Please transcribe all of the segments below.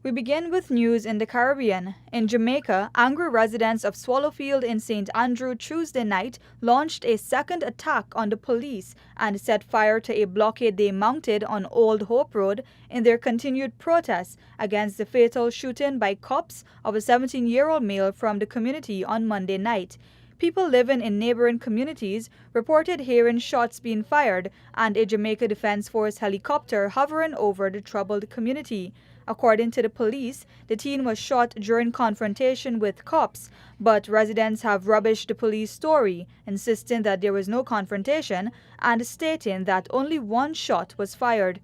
We begin with news in the Caribbean. In Jamaica, angry residents of Swallowfield in St. Andrew Tuesday night launched a second attack on the police and set fire to a blockade they mounted on Old Hope Road in their continued protests against the fatal shooting by cops of a 17-year-old male from the community on Monday night. People living in neighboring communities reported hearing shots being fired and a Jamaica Defense Force helicopter hovering over the troubled community. According to the police, the teen was shot during confrontation with cops, but residents have rubbished the police story, insisting that there was no confrontation and stating that only one shot was fired.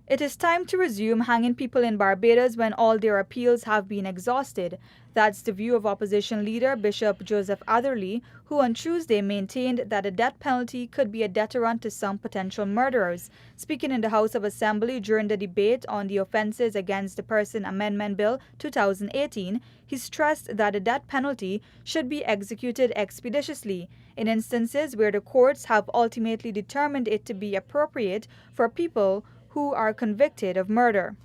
It is time to resume hanging people in Barbados when all their appeals have been exhausted. That's the view of opposition leader Bishop Joseph Atherley, who on Tuesday maintained that the death penalty could be a deterrent to some potential murderers. Speaking in the House of Assembly during the debate on the Offences Against the Person Amendment Bill 2018, he stressed that the death penalty should be executed expeditiously in instances where the courts have ultimately determined it to be appropriate for people who are convicted of murder.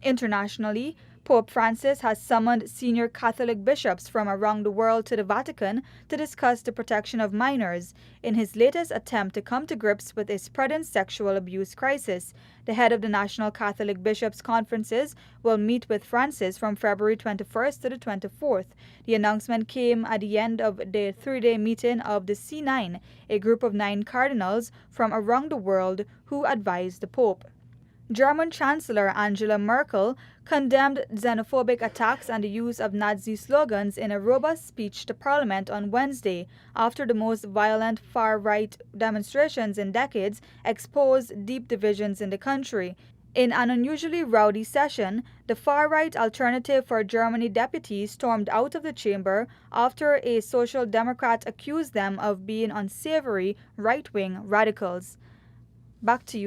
Internationally, Pope Francis has summoned senior Catholic bishops from around the world to the Vatican to discuss the protection of minors in his latest attempt to come to grips with a spreading sexual abuse crisis. The head of the National Catholic Bishops' Conferences will meet with Francis from February 21st to the 24th. The announcement came at the end of the three-day meeting of the C9, a group of 9 cardinals from around the world who advised the Pope. German Chancellor Angela Merkel condemned xenophobic attacks and the use of Nazi slogans in a robust speech to Parliament on Wednesday, after the most violent far-right demonstrations in decades exposed deep divisions in the country. In an unusually rowdy session, the far-right Alternative for Germany deputies stormed out of the chamber after a Social Democrat accused them of being unsavory right-wing radicals. Back to you.